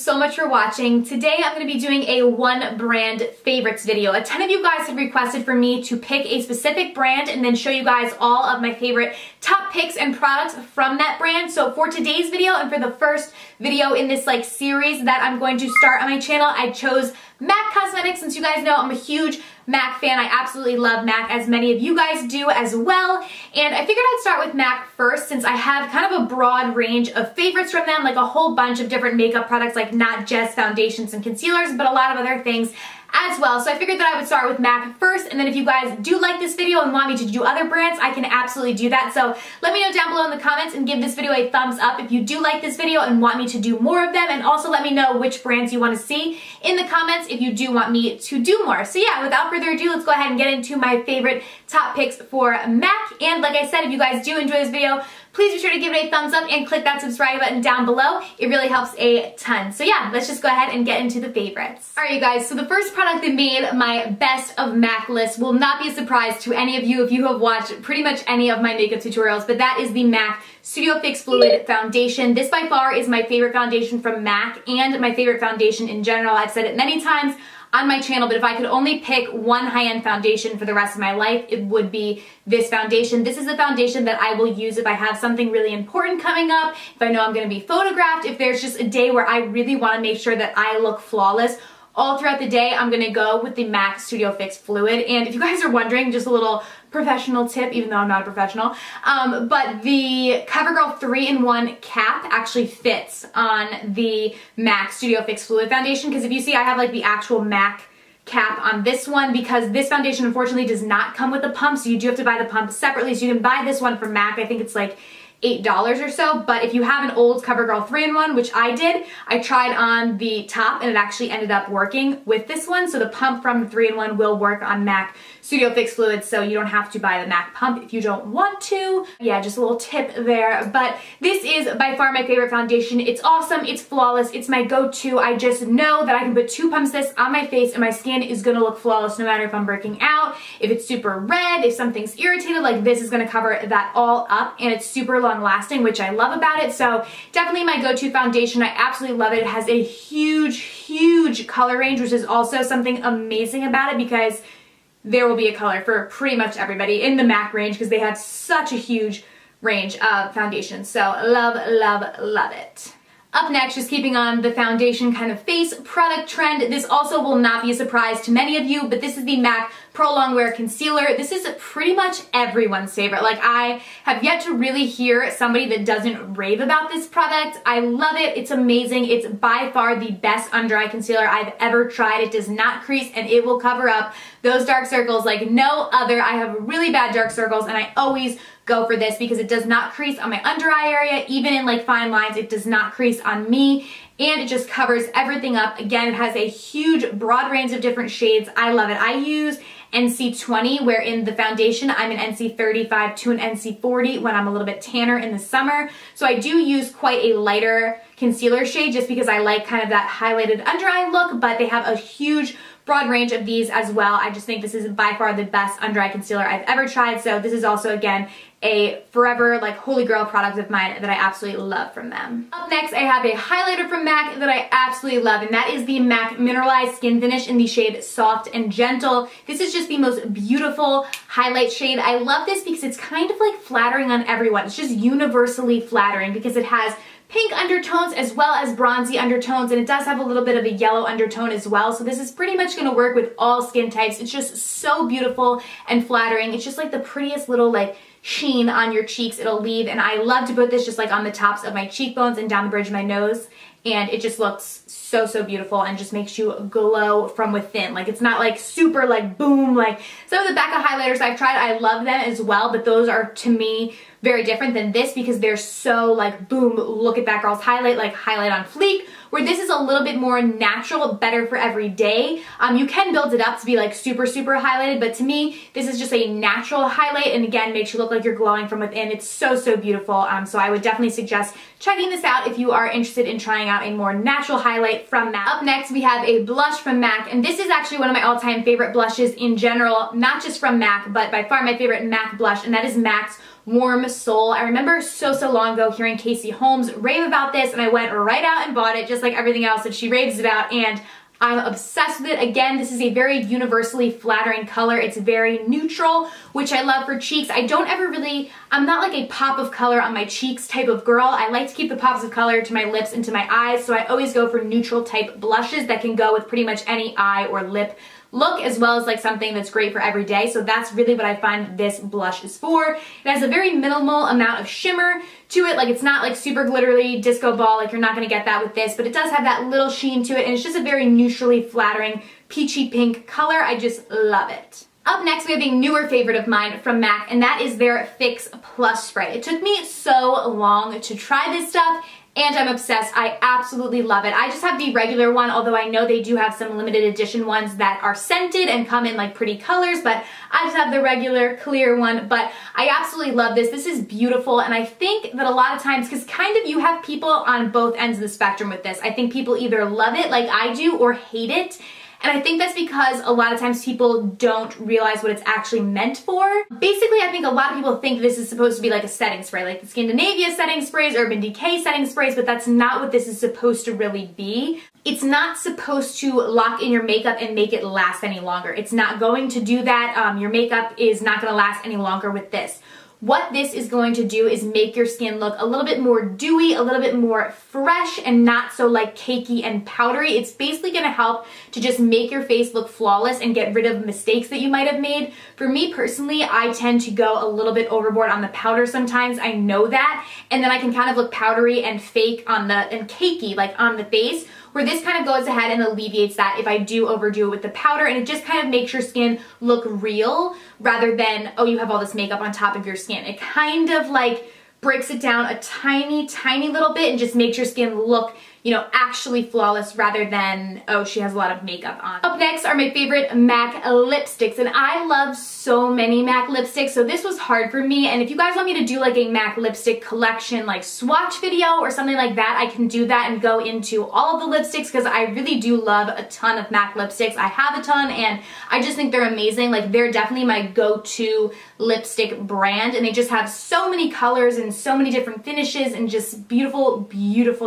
so much for watching. Today I'm going to be doing a one brand favorites video. A ton of you guys have requested for me to pick a specific brand and then show you guys all of my favorite top picks and products from that brand. So for today's video and for the first video in this series that I'm going to start on my channel, I chose MAC Cosmetics. Since you guys know I'm a huge MAC fan, I absolutely love MAC, as many of you guys do as well. And I figured I'd start with MAC first, since I have kind of a broad range of favorites from them, like a whole bunch of different makeup products, like not just foundations and concealers, but a lot of other things as well. So I figured that I would start with MAC first, and then if you guys do like this video and want me to do other brands, I can absolutely do that. So let me know down below in the comments and give this video a thumbs up if you do like this video and want me to do more of them, and also let me know which brands you want to see in the comments if you do want me to do more. So yeah, without further ado, let's go ahead and get into my favorite top picks for MAC. And like I said, if you guys do enjoy this video, please be sure to give it a thumbs up and click that subscribe button down below. It really helps a ton. So yeah, let's just go ahead and get into the favorites. Alright you guys, so the first product that made my best of MAC list will not be a surprise to any of you if you have watched pretty much any of my makeup tutorials, but that is the MAC Studio Fix Fluid Foundation. This by far is my favorite foundation from MAC and my favorite foundation in general. I've said it many times on my channel, but if I could only pick one high-end foundation for the rest of my life, it would be this foundation. This is the foundation that I will use if I have something really important coming up, if I know I'm going to be photographed, if there's just a day where I really want to make sure that I look flawless. All throughout the day, I'm going to go with the MAC Studio Fix Fluid. And if you guys are wondering, just a little professional tip, even though I'm not a professional, but the CoverGirl 3-in-1 cap actually fits on the MAC Studio Fix Fluid Foundation, because if you see, I have the actual MAC cap on this one, because this foundation unfortunately does not come with a pump, so you do have to buy the pump separately. So you can buy this one from MAC. I think it's like $8 or so, but if you have an old CoverGirl 3-in-1, which I did, I tried on the top and it actually ended up working with this one. So the pump from the 3-in-1 will work on MAC Studio Fix Fluid, so you don't have to buy the MAC pump if you don't want to. Yeah, just a little tip there. But this is by far my favorite foundation. It's awesome, it's flawless, it's my go-to. I just know that I can put 2 pumps of this on my face and my skin is gonna look flawless no matter if I'm breaking out, if it's super red, if something's irritated, this is gonna cover that all up, and it's super long lasting, which I love about it. So definitely my go-to foundation. I absolutely love it. It has a huge color range, which is also something amazing about it, because there will be a color for pretty much everybody in the MAC range, because they have such a huge range of foundations. So love it. Up next, just keeping on the foundation kind of face product trend, this also will not be a surprise to many of you, but this is the MAC Pro Longwear Concealer. This is pretty much everyone's favorite. I have yet to really hear somebody that doesn't rave about this product. I love it. It's amazing. It's by far the best under eye concealer I've ever tried. It does not crease, and it will cover up those dark circles like no other. I have really bad dark circles, and I always go for this because it does not crease on my under eye area. Even in fine lines, it does not crease on me, and it just covers everything up. Again, it has a huge broad range of different shades. I love it. I use NC20, where in the foundation I'm an NC35 to an NC40 when I'm a little bit tanner in the summer. So I do use quite a lighter concealer shade just because I like kind of that highlighted under eye look, but they have a huge broad range of these as well. I just think this is by far the best under eye concealer I've ever tried. So this is also, again, a forever holy grail product of mine that I absolutely love from them. Up next, I have a highlighter from MAC that I absolutely love, and that is the MAC Mineralized Skin Finish in the shade Soft and Gentle. This is just the most beautiful highlight shade. I love this because it's kind of flattering on everyone. It's just universally flattering because it has pink undertones as well as bronzy undertones, and it does have a little bit of a yellow undertone as well. So this is pretty much going to work with all skin types. It's just so beautiful and flattering. It's just the prettiest little sheen on your cheeks it'll leave, and I love to put this just on the tops of my cheekbones and down the bridge of my nose, and it just looks so beautiful and just makes you glow from within. It's not super boom some of the Becca highlighters I've tried. I love them as well, but those are to me very different than this because they're so boom, look at that girl's highlight, highlight on fleek, where this is a little bit more natural, better for every day. You can build it up to be super highlighted, but to me this is just a natural highlight, and again makes you look like you're glowing from within. It's so beautiful. So I would definitely suggest checking this out if you are interested in trying out a more natural highlight highlight from MAC. Up next, we have a blush from MAC, and this is actually one of my all-time favorite blushes in general, not just from MAC, but by far my favorite MAC blush, and that is MAC's Warm Soul. I remember so long ago hearing Casey Holmes rave about this, and I went right out and bought it, just like everything else that she raves about, and I'm obsessed with it. Again, this is a very universally flattering color. It's very neutral, which I love for cheeks. I'm not like a pop of color on my cheeks type of girl. I like to keep the pops of color to my lips and to my eyes, so I always go for neutral type blushes that can go with pretty much any eye or lip look, as well as like something that's great for every day. So that's really what I find this blush is for. It has a very minimal amount of shimmer to it. Like, it's not like super glittery disco ball, like you're not gonna get that with this, but it does have that little sheen to it, and it's just a very neutrally flattering peachy pink color. I just love it. Up next, we have a newer favorite of mine from MAC, and that is their Fix Plus Spray. It took me so long to try this stuff, and I'm obsessed. I absolutely love it. I just have the regular one, although I know they do have some limited edition ones that are scented and come in like pretty colors, but I just have the regular clear one. But I absolutely love this. This is beautiful, and I think that a lot of times, because kind of you have people on both ends of the spectrum with this. I think people either love it like I do or hate it. And I think that's because a lot of times people don't realize what it's actually meant for. Basically, I think a lot of people think this is supposed to be like a setting spray, like the Skindinavia setting sprays, Urban Decay setting sprays, but that's not what this is supposed to really be. It's not supposed to lock in your makeup and make it last any longer. It's not going to do that. Your makeup is not going to last any longer with this. What this is going to do is make your skin look a little bit more dewy, a little bit more fresh, and not so like cakey and powdery. It's basically going to help to just make your face look flawless and get rid of mistakes that you might have made. For me personally, I tend to go a little bit overboard on the powder sometimes. I know that, and then I can kind of look powdery and fake and cakey like on the face, where this kind of goes ahead and alleviates that if I do overdo it with the powder, and it just kind of makes your skin look real rather than, oh, you have all this makeup on top of your skin. It kind of like breaks it down a tiny little bit and just makes your skin look, you know, actually flawless rather than, oh, she has a lot of makeup on. Up next are my favorite MAC lipsticks, and I love so many MAC lipsticks, so this was hard for me. And if you guys want me to do like a MAC lipstick collection like swatch video or something like that, I can do that and go into all of the lipsticks, because I really do love a ton of MAC lipsticks. I have a ton, and I just think they're amazing. Like, they're definitely my go-to lipstick brand, and they just have so many colors and so many different finishes and just beautiful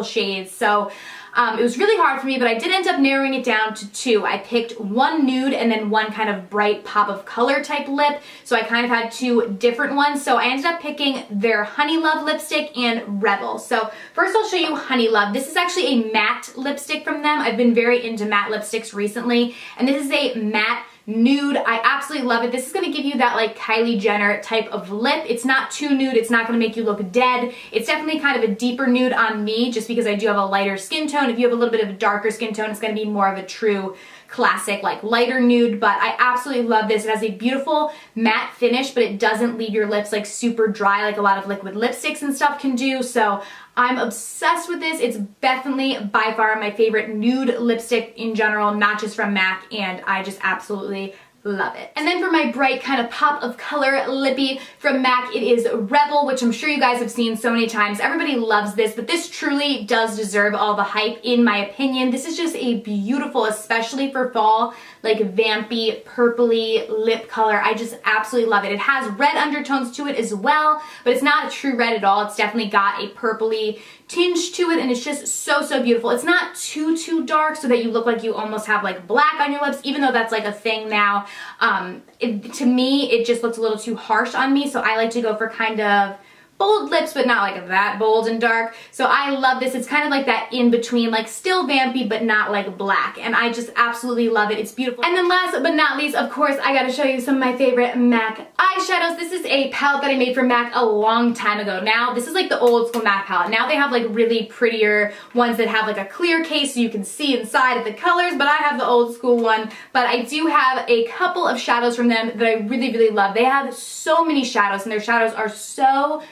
shades. So it was really hard for me, but I did end up narrowing it down to two. I picked one nude and then one kind of bright pop of color type lip, so I kind of had two different ones. So I ended up picking their Honey Love lipstick and Rebel. So first I'll show you Honey Love. This is actually a matte lipstick from them. I've been very into matte lipsticks recently, and this is a matte nude. I absolutely love it. This is going to give you that like Kylie Jenner type of lip. It's not too nude. It's not going to make you look dead. It's definitely kind of a deeper nude on me, just because I do have a lighter skin tone. If you have a little bit of a darker skin tone, it's going to be more of a true classic like lighter nude. But I absolutely love this. It has a beautiful matte finish, but it doesn't leave your lips like super dry like a lot of liquid lipsticks and stuff can do. So I'm obsessed with this. It's definitely by far my favorite nude lipstick in general, not just from MAC, and I just absolutely love it. And then for my bright kind of pop of color lippy from MAC, it is Rebel, which I'm sure you guys have seen so many times. Everybody loves this, but this truly does deserve all the hype in my opinion. This is just a beautiful, especially for fall, like vampy, purpley lip color. I just absolutely love it. It has red undertones to it as well, but it's not a true red at all. It's definitely got a purpley tinge to it, and it's just so beautiful. It's not too dark so that you look like you almost have like black on your lips, even though that's like a thing now. To me, it just looks a little too harsh on me, so I like to go for kind of bold lips, but not like that bold and dark. So I love this. It's kind of like that in between, like still vampy, but not like black. And I just absolutely love it. It's beautiful. And then last but not least, of course, I gotta show you some of my favorite MAC eyeshadows. This is a palette that I made for MAC a long time ago. Now, this is like the old school MAC palette. Now they have like really prettier ones that have like a clear case so you can see inside of the colors, but I have the old school one. But I do have a couple of shadows from them that I really love. They have so many shadows, and their shadows are so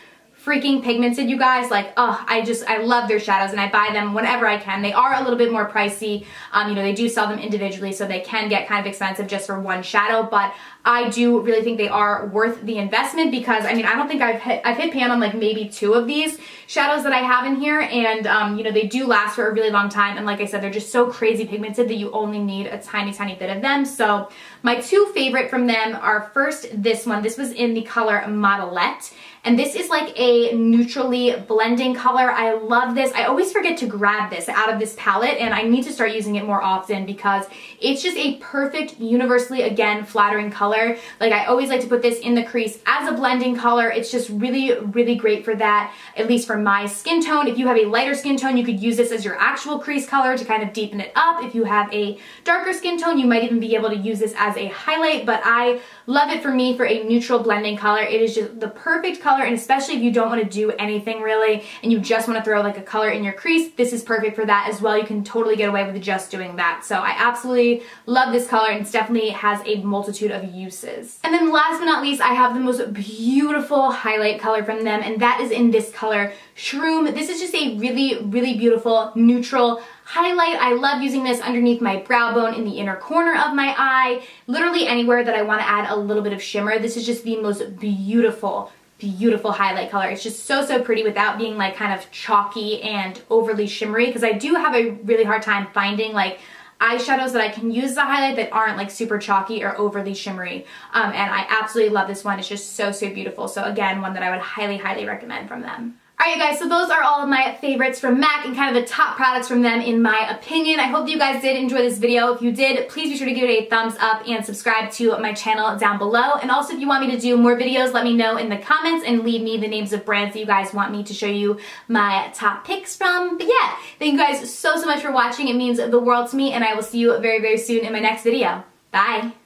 freaking pigmented, you guys. Like, oh, I love their shadows and I buy them whenever I can. They are a little bit more pricey. You know, they do sell them individually, so they can get kind of expensive just for one shadow, but I do really think they are worth the investment because, I mean, I don't think I've hit pan on like maybe 2 of these shadows that I have in here, and you know, they do last for a really long time, and like I said, they're just so crazy pigmented that you only need a tiny, tiny bit of them. So my 2 favorite from them are first this one. This was in the color Modelette. And this is like a neutrally blending color. I love this. I always forget to grab this out of this palette, and I need to start using it more often because it's just a perfect, universally, again, flattering color. Like, I always like to put this in the crease as a blending color. It's just really, really great for that, at least for my skin tone. If you have a lighter skin tone, you could use this as your actual crease color to kind of deepen it up. If you have a darker skin tone, you might even be able to use this as a highlight, but I love it for me for a neutral blending color. It is just the perfect color, and especially if you don't want to do anything really and you just want to throw like a color in your crease, this is perfect for that as well. You can totally get away with just doing that. So I absolutely love this color, and it definitely has a multitude of uses. And then last but not least, I have the most beautiful highlight color from them, and that is in this color, Shroom. This is just a really, really beautiful neutral highlight. I love using this underneath my brow bone, in the inner corner of my eye, literally anywhere that I want to add a little bit of shimmer. This is just the most beautiful, beautiful highlight color. It's just so, so pretty without being like kind of chalky and overly shimmery, because I do have a really hard time finding like eyeshadows that I can use as a highlight that aren't like super chalky or overly shimmery. And I absolutely love this one. It's just so, so beautiful. So again, one that I would highly, highly recommend from them. Alright, you guys, so those are all of my favorites from MAC and kind of the top products from them in my opinion. I hope you guys did enjoy this video. If you did, please be sure to give it a thumbs up and subscribe to my channel down below. And also, if you want me to do more videos, let me know in the comments and leave me the names of brands that you guys want me to show you my top picks from. But yeah, thank you guys so, so much for watching. It means the world to me, and I will see you very, very soon in my next video. Bye!